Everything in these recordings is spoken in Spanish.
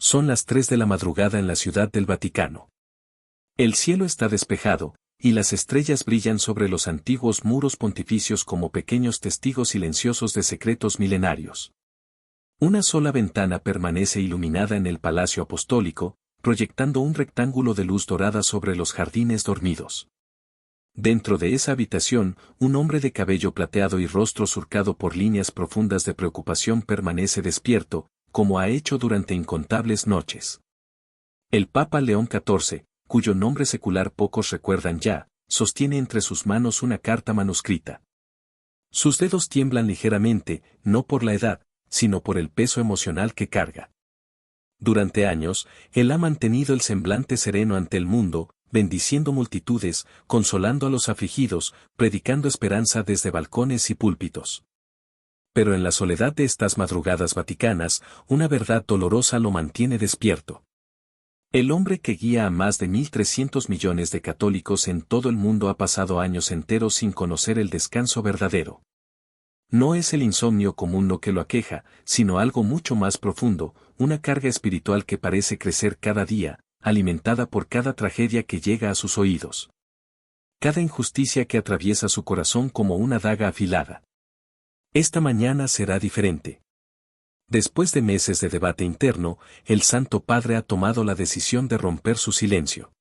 Son las 3 de la madrugada en la Ciudad del Vaticano. El cielo está despejado, y las estrellas brillan sobre los antiguos muros pontificios como pequeños testigos silenciosos de secretos milenarios. Una sola ventana permanece iluminada en el Palacio Apostólico, proyectando un rectángulo de luz dorada sobre los jardines dormidos. Dentro de esa habitación, un hombre de cabello plateado y rostro surcado por líneas profundas de preocupación permanece despierto, como ha hecho durante incontables noches. El Papa León XIV, cuyo nombre secular pocos recuerdan ya, sostiene entre sus manos una carta manuscrita. Sus dedos tiemblan ligeramente, no por la edad, sino por el peso emocional que carga. Durante años, él ha mantenido el semblante sereno ante el mundo, bendiciendo multitudes, consolando a los afligidos, predicando esperanza desde balcones y púlpitos. Pero en la soledad de estas madrugadas vaticanas, una verdad dolorosa lo mantiene despierto. El hombre que guía a más de 1.300 millones de católicos en todo el mundo ha pasado años enteros sin conocer el descanso verdadero. No es el insomnio común lo que lo aqueja, sino algo mucho más profundo, una carga espiritual que parece crecer cada día, alimentada por cada tragedia que llega a sus oídos. Cada injusticia que atraviesa su corazón como una daga afilada. Esta mañana será diferente. Después de meses de debate interno, el Santo Padre ha tomado la decisión de romper su silencio.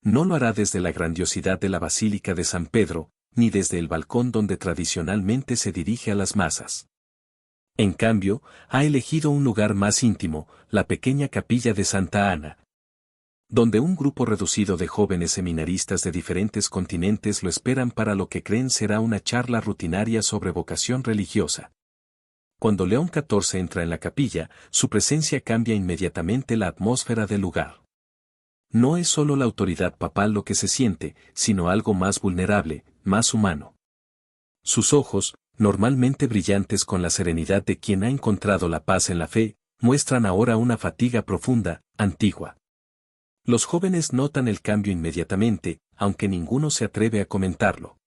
No lo hará desde la grandiosidad de la Basílica de San Pedro, ni desde el balcón donde tradicionalmente se dirige a las masas. En cambio, ha elegido un lugar más íntimo, la pequeña capilla de Santa Ana, donde un grupo reducido de jóvenes seminaristas de diferentes continentes lo esperan para lo que creen será una charla rutinaria sobre vocación religiosa. Cuando León XIV entra en la capilla, su presencia cambia inmediatamente la atmósfera del lugar. No es solo la autoridad papal lo que se siente, sino algo más vulnerable, más humano. Sus ojos, normalmente brillantes con la serenidad de quien ha encontrado la paz en la fe, muestran ahora una fatiga profunda, antigua. Los jóvenes notan el cambio inmediatamente, aunque ninguno se atreve a comentarlo.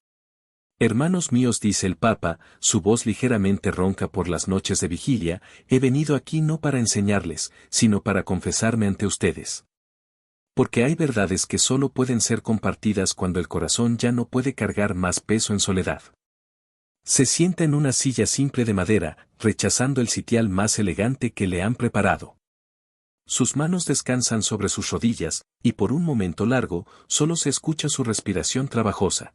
Hermanos míos, dice el Papa, su voz ligeramente ronca por las noches de vigilia, he venido aquí no para enseñarles, sino para confesarme ante ustedes. Porque hay verdades que solo pueden ser compartidas cuando el corazón ya no puede cargar más peso en soledad. Se sienta en una silla simple de madera, rechazando el sitial más elegante que le han preparado. Sus manos descansan sobre sus rodillas, y por un momento largo, solo se escucha su respiración trabajosa.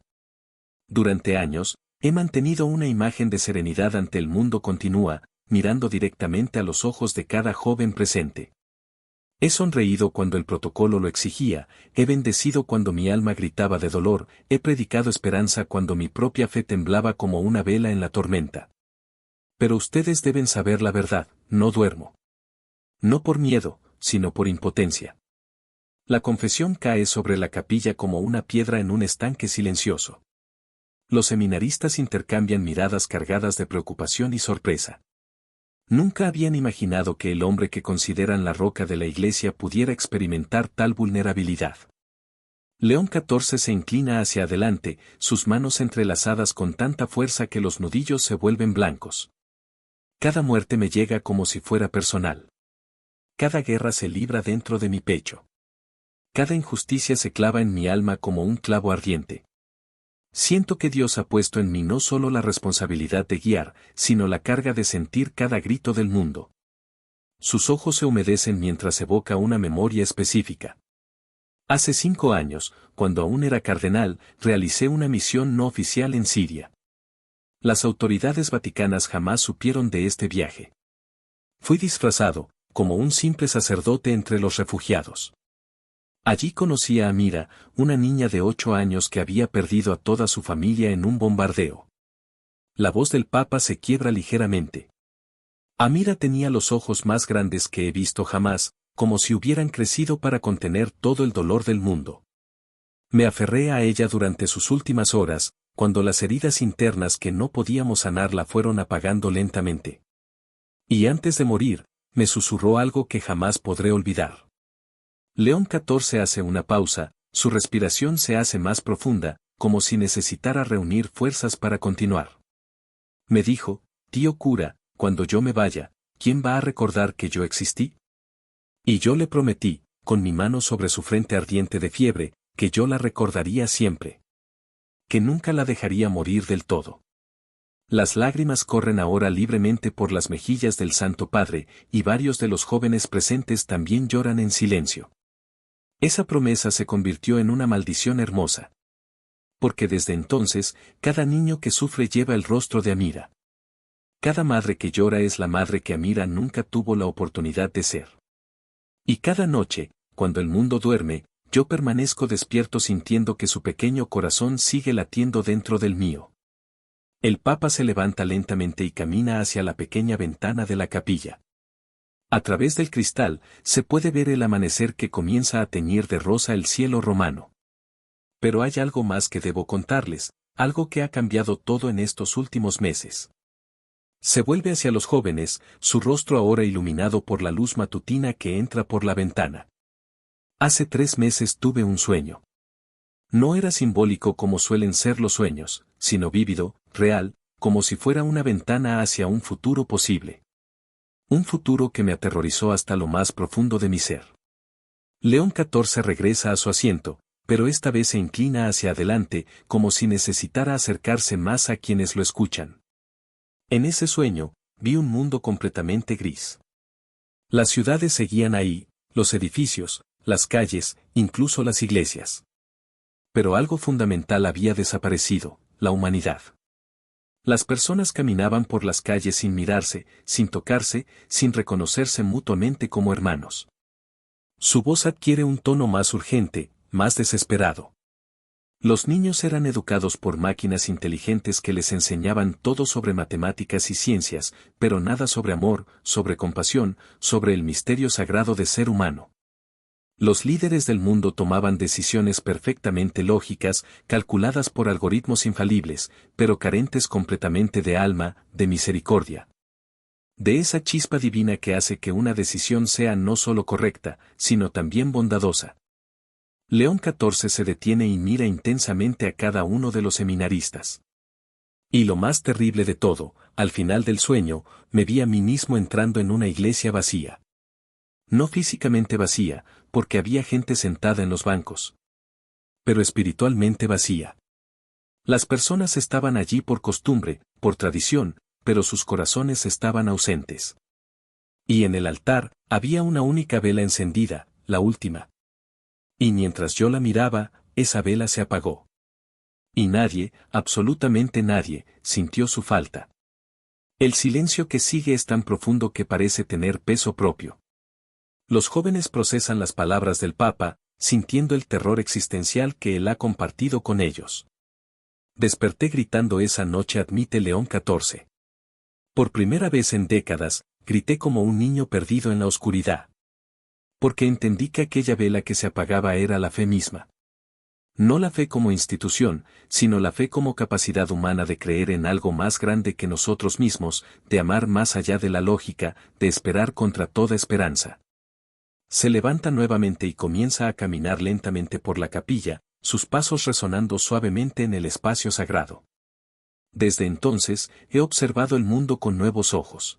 Durante años, he mantenido una imagen de serenidad ante el mundo continua, mirando directamente a los ojos de cada joven presente. He sonreído cuando el protocolo lo exigía, he bendecido cuando mi alma gritaba de dolor, he predicado esperanza cuando mi propia fe temblaba como una vela en la tormenta. Pero ustedes deben saber la verdad, no duermo. No por miedo, sino por impotencia. La confesión cae sobre la capilla como una piedra en un estanque silencioso. Los seminaristas intercambian miradas cargadas de preocupación y sorpresa. Nunca habían imaginado que el hombre que consideran la roca de la Iglesia pudiera experimentar tal vulnerabilidad. León XIV se inclina hacia adelante, sus manos entrelazadas con tanta fuerza que los nudillos se vuelven blancos. Cada muerte me llega como si fuera personal. Cada guerra se libra dentro de mi pecho. Cada injusticia se clava en mi alma como un clavo ardiente. Siento que Dios ha puesto en mí no solo la responsabilidad de guiar, sino la carga de sentir cada grito del mundo. Sus ojos se humedecen mientras evoca una memoria específica. Hace 5 años, cuando aún era cardenal, realicé una misión no oficial en Siria. Las autoridades vaticanas jamás supieron de este viaje. Fui disfrazado, como un simple sacerdote entre los refugiados. Allí conocí a Amira, una niña de 8 años que había perdido a toda su familia en un bombardeo. La voz del Papa se quiebra ligeramente. Amira tenía los ojos más grandes que he visto jamás, como si hubieran crecido para contener todo el dolor del mundo. Me aferré a ella durante sus últimas horas, cuando las heridas internas que no podíamos sanar la fueron apagando lentamente. Y antes de morir, me susurró algo que jamás podré olvidar. León XIV hace una pausa, su respiración se hace más profunda, como si necesitara reunir fuerzas para continuar. Me dijo, tío cura, cuando yo me vaya, ¿quién va a recordar que yo existí? Y yo le prometí, con mi mano sobre su frente ardiente de fiebre, que yo la recordaría siempre. Que nunca la dejaría morir del todo. Las lágrimas corren ahora libremente por las mejillas del Santo Padre, y varios de los jóvenes presentes también lloran en silencio. Esa promesa se convirtió en una maldición hermosa. Porque desde entonces, cada niño que sufre lleva el rostro de Amira. Cada madre que llora es la madre que Amira nunca tuvo la oportunidad de ser. Y cada noche, cuando el mundo duerme, yo permanezco despierto sintiendo que su pequeño corazón sigue latiendo dentro del mío. El Papa se levanta lentamente y camina hacia la pequeña ventana de la capilla. A través del cristal, se puede ver el amanecer que comienza a teñir de rosa el cielo romano. Pero hay algo más que debo contarles, algo que ha cambiado todo en estos últimos meses. Se vuelve hacia los jóvenes, su rostro ahora iluminado por la luz matutina que entra por la ventana. Hace 3 meses tuve un sueño. No era simbólico como suelen ser los sueños, sino vívido, real, como si fuera una ventana hacia un futuro posible. Un futuro que me aterrorizó hasta lo más profundo de mi ser. León XIV regresa a su asiento, pero esta vez se inclina hacia adelante, como si necesitara acercarse más a quienes lo escuchan. En ese sueño, vi un mundo completamente gris. Las ciudades seguían ahí, los edificios, las calles, incluso las iglesias. Pero algo fundamental había desaparecido, la humanidad. Las personas caminaban por las calles sin mirarse, sin tocarse, sin reconocerse mutuamente como hermanos. Su voz adquiere un tono más urgente, más desesperado. Los niños eran educados por máquinas inteligentes que les enseñaban todo sobre matemáticas y ciencias, pero nada sobre amor, sobre compasión, sobre el misterio sagrado de ser humano. Los líderes del mundo tomaban decisiones perfectamente lógicas, calculadas por algoritmos infalibles, pero carentes completamente de alma, de misericordia. De esa chispa divina que hace que una decisión sea no solo correcta, sino también bondadosa. León XIV se detiene y mira intensamente a cada uno de los seminaristas. Y lo más terrible de todo, al final del sueño, me vi a mí mismo entrando en una iglesia vacía. No físicamente vacía, porque había gente sentada en los bancos. Pero espiritualmente vacía. Las personas estaban allí por costumbre, por tradición, pero sus corazones estaban ausentes. Y en el altar, había una única vela encendida, la última. Y mientras yo la miraba, esa vela se apagó. Y nadie, absolutamente nadie, sintió su falta. El silencio que sigue es tan profundo que parece tener peso propio. Los jóvenes procesan las palabras del Papa, sintiendo el terror existencial que él ha compartido con ellos. Desperté gritando esa noche, admite León XIV. Por primera vez en décadas, grité como un niño perdido en la oscuridad. Porque entendí que aquella vela que se apagaba era la fe misma. No la fe como institución, sino la fe como capacidad humana de creer en algo más grande que nosotros mismos, de amar más allá de la lógica, de esperar contra toda esperanza. Se levanta nuevamente y comienza a caminar lentamente por la capilla, sus pasos resonando suavemente en el espacio sagrado. Desde entonces, he observado el mundo con nuevos ojos.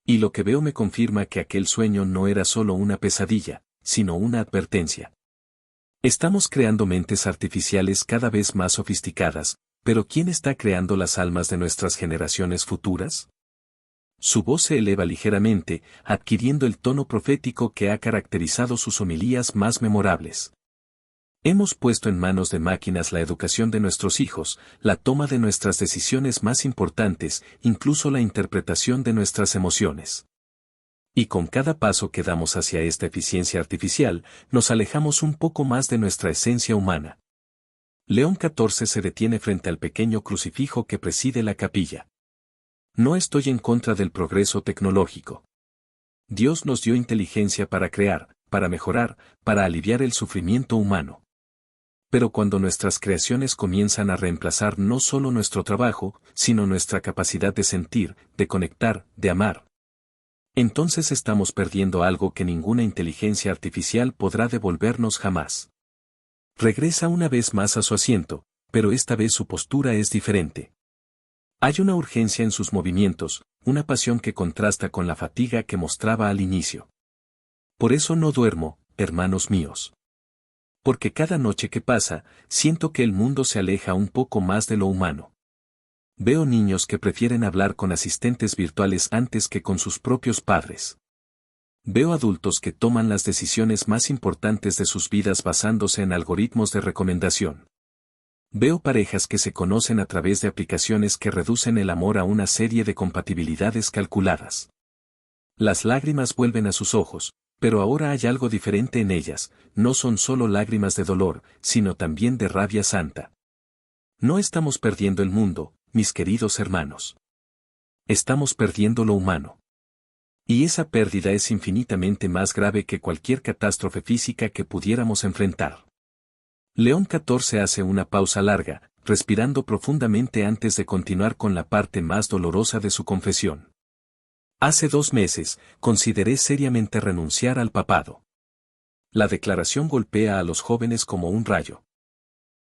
Y lo que veo me confirma que aquel sueño no era solo una pesadilla, sino una advertencia. Estamos creando mentes artificiales cada vez más sofisticadas, pero ¿quién está creando las almas de nuestras generaciones futuras? Su voz se eleva ligeramente, adquiriendo el tono profético que ha caracterizado sus homilías más memorables. Hemos puesto en manos de máquinas la educación de nuestros hijos, la toma de nuestras decisiones más importantes, incluso la interpretación de nuestras emociones. Y con cada paso que damos hacia esta eficiencia artificial, nos alejamos un poco más de nuestra esencia humana. León XIV se detiene frente al pequeño crucifijo que preside la capilla. No estoy en contra del progreso tecnológico. Dios nos dio inteligencia para crear, para mejorar, para aliviar el sufrimiento humano. Pero cuando nuestras creaciones comienzan a reemplazar no solo nuestro trabajo, sino nuestra capacidad de sentir, de conectar, de amar, entonces estamos perdiendo algo que ninguna inteligencia artificial podrá devolvernos jamás. Regresa una vez más a su asiento, pero esta vez su postura es diferente. Hay una urgencia en sus movimientos, una pasión que contrasta con la fatiga que mostraba al inicio. Por eso no duermo, hermanos míos. Porque cada noche que pasa, siento que el mundo se aleja un poco más de lo humano. Veo niños que prefieren hablar con asistentes virtuales antes que con sus propios padres. Veo adultos que toman las decisiones más importantes de sus vidas basándose en algoritmos de recomendación. Veo parejas que se conocen a través de aplicaciones que reducen el amor a una serie de compatibilidades calculadas. Las lágrimas vuelven a sus ojos, pero ahora hay algo diferente en ellas, no son solo lágrimas de dolor, sino también de rabia santa. No estamos perdiendo el mundo, mis queridos hermanos. Estamos perdiendo lo humano. Y esa pérdida es infinitamente más grave que cualquier catástrofe física que pudiéramos enfrentar. León XIV hace una pausa larga, respirando profundamente antes de continuar con la parte más dolorosa de su confesión. Hace 2 meses, consideré seriamente renunciar al papado. La declaración golpea a los jóvenes como un rayo.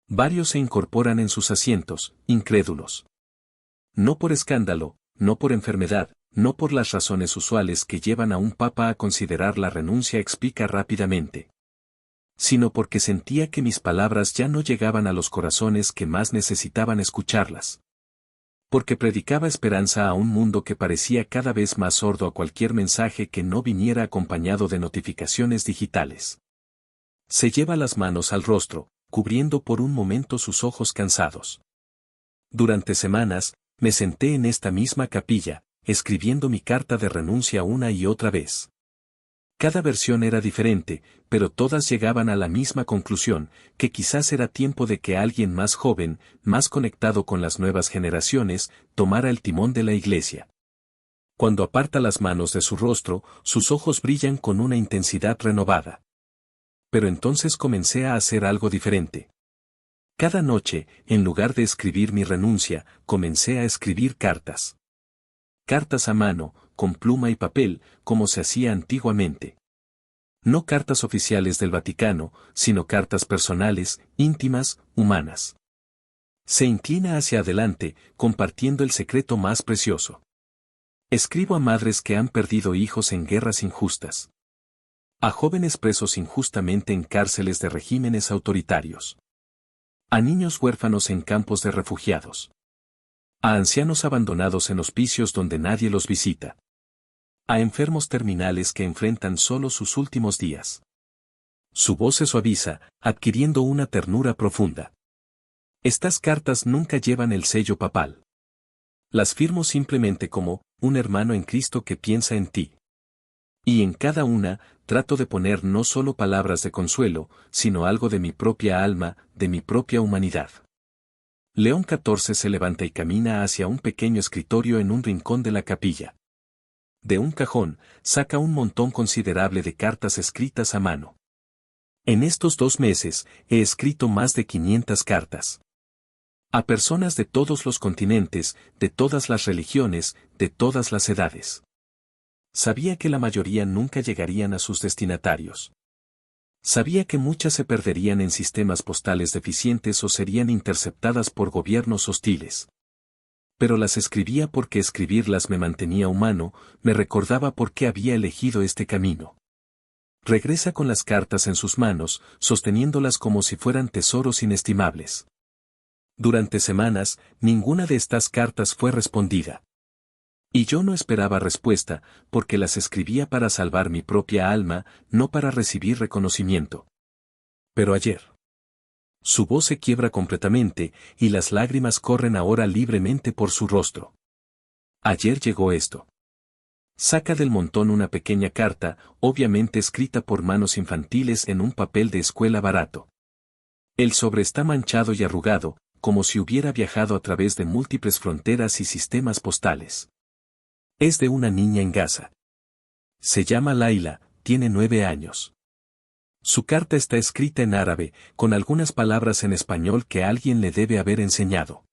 Varios se incorporan en sus asientos, incrédulos. No por escándalo, no por enfermedad, no por las razones usuales que llevan a un papa a considerar la renuncia, explica rápidamente, sino porque sentía que mis palabras ya no llegaban a los corazones que más necesitaban escucharlas. Porque predicaba esperanza a un mundo que parecía cada vez más sordo a cualquier mensaje que no viniera acompañado de notificaciones digitales. Se lleva las manos al rostro, cubriendo por un momento sus ojos cansados. Durante semanas, me senté en esta misma capilla, escribiendo mi carta de renuncia una y otra vez. Cada versión era diferente, pero todas llegaban a la misma conclusión, que quizás era tiempo de que alguien más joven, más conectado con las nuevas generaciones, tomara el timón de la iglesia. Cuando aparta las manos de su rostro, sus ojos brillan con una intensidad renovada. Pero entonces comencé a hacer algo diferente. Cada noche, en lugar de escribir mi renuncia, comencé a escribir cartas. Cartas a mano, con pluma y papel, como se hacía antiguamente. No cartas oficiales del Vaticano, sino cartas personales, íntimas, humanas. Se inclina hacia adelante, compartiendo el secreto más precioso. Escribo a madres que han perdido hijos en guerras injustas. A jóvenes presos injustamente en cárceles de regímenes autoritarios. A niños huérfanos en campos de refugiados. A ancianos abandonados en hospicios donde nadie los visita. A enfermos terminales que enfrentan solo sus últimos días. Su voz se suaviza, adquiriendo una ternura profunda. Estas cartas nunca llevan el sello papal. Las firmo simplemente como un hermano en Cristo que piensa en ti. Y en cada una, trato de poner no solo palabras de consuelo, sino algo de mi propia alma, de mi propia humanidad. León XIV se levanta y camina hacia un pequeño escritorio en un rincón de la capilla. De un cajón, saca un montón considerable de cartas escritas a mano. En estos 2 meses, he escrito más de 500 cartas. A personas de todos los continentes, de todas las religiones, de todas las edades. Sabía que la mayoría nunca llegarían a sus destinatarios. Sabía que muchas se perderían en sistemas postales deficientes o serían interceptadas por gobiernos hostiles. Pero las escribía porque escribirlas me mantenía humano, me recordaba por qué había elegido este camino. Regresa con las cartas en sus manos, sosteniéndolas como si fueran tesoros inestimables. Durante semanas, ninguna de estas cartas fue respondida. Y yo no esperaba respuesta, porque las escribía para salvar mi propia alma, no para recibir reconocimiento. Pero ayer. Su voz se quiebra completamente, y las lágrimas corren ahora libremente por su rostro. Ayer llegó esto. Saca del montón una pequeña carta, obviamente escrita por manos infantiles en un papel de escuela barato. El sobre está manchado y arrugado, como si hubiera viajado a través de múltiples fronteras y sistemas postales. Es de una niña en Gaza. Se llama Laila, tiene 9 años. Su carta está escrita en árabe, con algunas palabras en español que alguien le debe haber enseñado.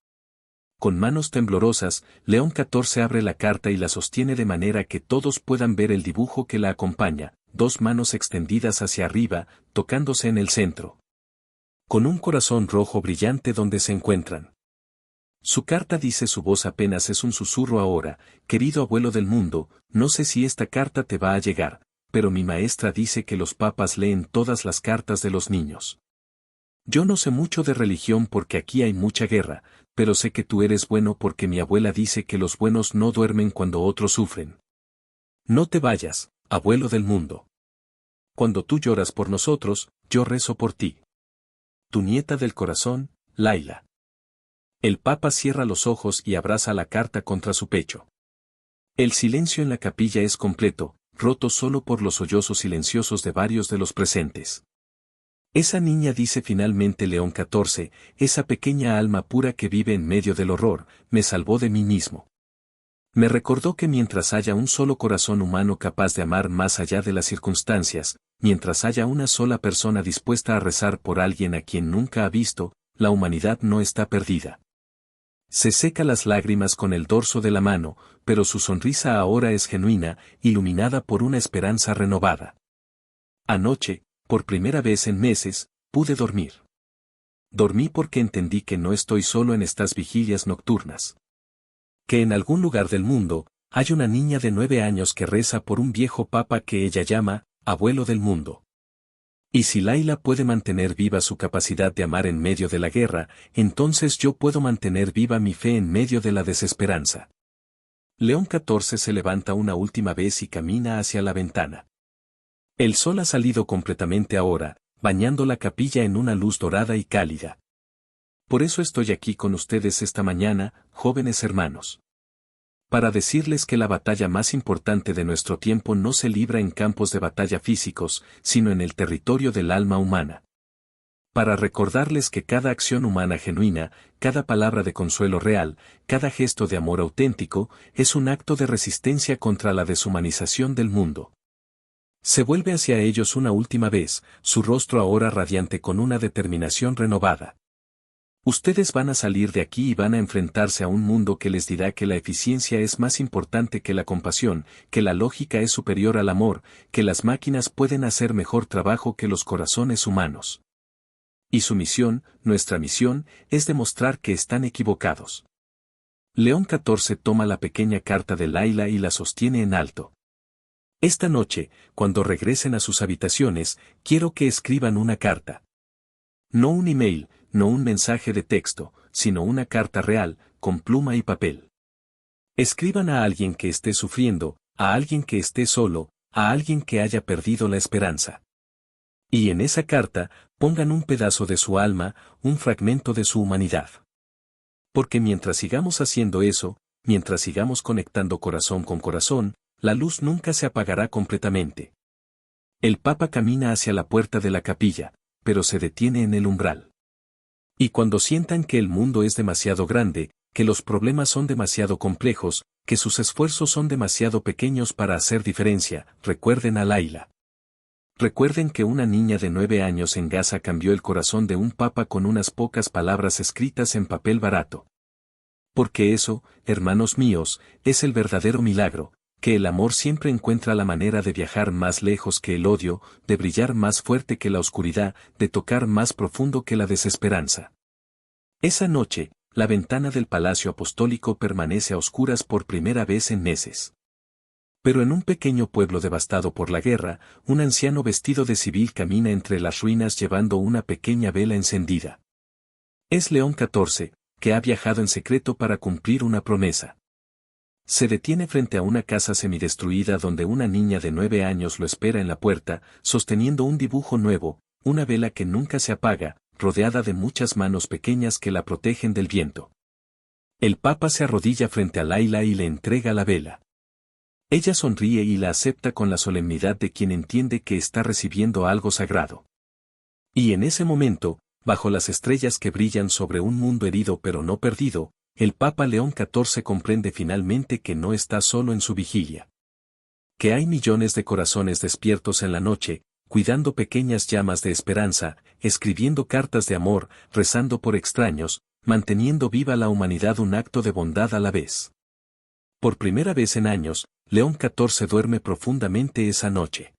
Con manos temblorosas, León XIV abre la carta y la sostiene de manera que todos puedan ver el dibujo que la acompaña, 2 manos extendidas hacia arriba, tocándose en el centro. Con un corazón rojo brillante donde se encuentran. Su carta dice, su voz apenas es un susurro ahora: querido abuelo del mundo, no sé si esta carta te va a llegar, pero mi maestra dice que los papas leen todas las cartas de los niños. Yo no sé mucho de religión porque aquí hay mucha guerra, pero sé que tú eres bueno porque mi abuela dice que los buenos no duermen cuando otros sufren. No te vayas, abuelo del mundo. Cuando tú lloras por nosotros, yo rezo por ti. Tu nieta del corazón, Laila. El papa cierra los ojos y abraza la carta contra su pecho. El silencio en la capilla es completo, roto solo por los sollozos silenciosos de varios de los presentes. Esa niña, dice finalmente León XIV, esa pequeña alma pura que vive en medio del horror, me salvó de mí mismo. Me recordó que mientras haya un solo corazón humano capaz de amar más allá de las circunstancias, mientras haya una sola persona dispuesta a rezar por alguien a quien nunca ha visto, la humanidad no está perdida. Se seca las lágrimas con el dorso de la mano, pero su sonrisa ahora es genuina, iluminada por una esperanza renovada. Anoche, por primera vez en meses, pude dormir. Dormí porque entendí que no estoy solo en estas vigilias nocturnas. Que en algún lugar del mundo, hay una niña de 9 años que reza por un viejo papa que ella llama, abuelo del mundo. Y si Laila puede mantener viva su capacidad de amar en medio de la guerra, entonces yo puedo mantener viva mi fe en medio de la desesperanza. León XIV se levanta una última vez y camina hacia la ventana. El sol ha salido completamente ahora, bañando la capilla en una luz dorada y cálida. Por eso estoy aquí con ustedes esta mañana, jóvenes hermanos. Para decirles que la batalla más importante de nuestro tiempo no se libra en campos de batalla físicos, sino en el territorio del alma humana. Para recordarles que cada acción humana genuina, cada palabra de consuelo real, cada gesto de amor auténtico, es un acto de resistencia contra la deshumanización del mundo. Se vuelve hacia ellos una última vez, su rostro ahora radiante con una determinación renovada. Ustedes van a salir de aquí y van a enfrentarse a un mundo que les dirá que la eficiencia es más importante que la compasión, que la lógica es superior al amor, que las máquinas pueden hacer mejor trabajo que los corazones humanos. Y su misión, nuestra misión, es demostrar que están equivocados. León XIV toma la pequeña carta de Laila y la sostiene en alto. Esta noche, cuando regresen a sus habitaciones, quiero que escriban una carta. No un email, no un mensaje de texto, sino una carta real, con pluma y papel. Escriban a alguien que esté sufriendo, a alguien que esté solo, a alguien que haya perdido la esperanza. Y en esa carta, pongan un pedazo de su alma, un fragmento de su humanidad. Porque mientras sigamos haciendo eso, mientras sigamos conectando corazón con corazón, la luz nunca se apagará completamente. El Papa camina hacia la puerta de la capilla, pero se detiene en el umbral. Y cuando sientan que el mundo es demasiado grande, que los problemas son demasiado complejos, que sus esfuerzos son demasiado pequeños para hacer diferencia, recuerden a Laila. Recuerden que una niña de 9 años en Gaza cambió el corazón de un papa con unas pocas palabras escritas en papel barato. Porque eso, hermanos míos, es el verdadero milagro, que el amor siempre encuentra la manera de viajar más lejos que el odio, de brillar más fuerte que la oscuridad, de tocar más profundo que la desesperanza. Esa noche, la ventana del Palacio Apostólico permanece a oscuras por primera vez en meses. Pero en un pequeño pueblo devastado por la guerra, un anciano vestido de civil camina entre las ruinas llevando una pequeña vela encendida. Es León XIV, que ha viajado en secreto para cumplir una promesa. Se detiene frente a una casa semidestruida donde una niña de 9 años lo espera en la puerta, sosteniendo un dibujo nuevo, una vela que nunca se apaga, rodeada de muchas manos pequeñas que la protegen del viento. El Papa se arrodilla frente a Laila y le entrega la vela. Ella sonríe y la acepta con la solemnidad de quien entiende que está recibiendo algo sagrado. Y en ese momento, bajo las estrellas que brillan sobre un mundo herido pero no perdido, el Papa León XIV comprende finalmente que no está solo en su vigilia. Que hay millones de corazones despiertos en la noche, cuidando pequeñas llamas de esperanza, escribiendo cartas de amor, rezando por extraños, manteniendo viva la humanidad un acto de bondad a la vez. Por primera vez en años, León XIV duerme profundamente esa noche.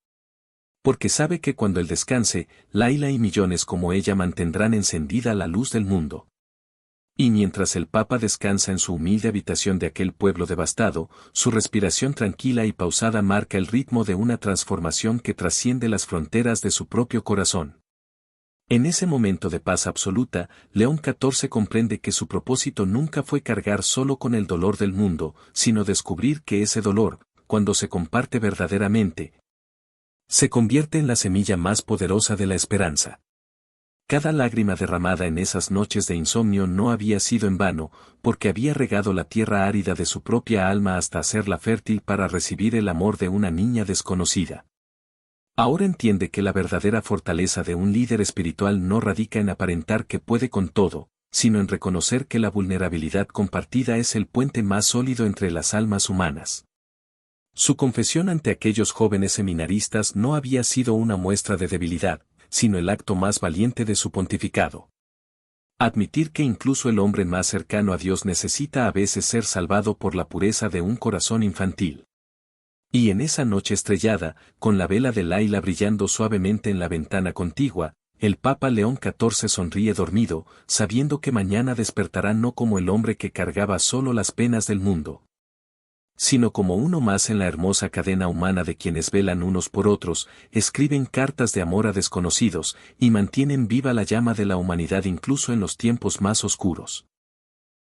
Porque sabe que cuando él descanse, Laila y millones como ella mantendrán encendida la luz del mundo. Y mientras el Papa descansa en su humilde habitación de aquel pueblo devastado, su respiración tranquila y pausada marca el ritmo de una transformación que trasciende las fronteras de su propio corazón. En ese momento de paz absoluta, León XIV comprende que su propósito nunca fue cargar solo con el dolor del mundo, sino descubrir que ese dolor, cuando se comparte verdaderamente, se convierte en la semilla más poderosa de la esperanza. Cada lágrima derramada en esas noches de insomnio no había sido en vano, porque había regado la tierra árida de su propia alma hasta hacerla fértil para recibir el amor de una niña desconocida. Ahora entiende que la verdadera fortaleza de un líder espiritual no radica en aparentar que puede con todo, sino en reconocer que la vulnerabilidad compartida es el puente más sólido entre las almas humanas. Su confesión ante aquellos jóvenes seminaristas no había sido una muestra de debilidad, sino el acto más valiente de su pontificado. Admitir que incluso el hombre más cercano a Dios necesita a veces ser salvado por la pureza de un corazón infantil. Y en esa noche estrellada, con la vela de Laila brillando suavemente en la ventana contigua, el Papa León XIV sonríe dormido, sabiendo que mañana despertará no como el hombre que cargaba solo las penas del mundo, sino como uno más en la hermosa cadena humana de quienes velan unos por otros, escriben cartas de amor a desconocidos, y mantienen viva la llama de la humanidad incluso en los tiempos más oscuros.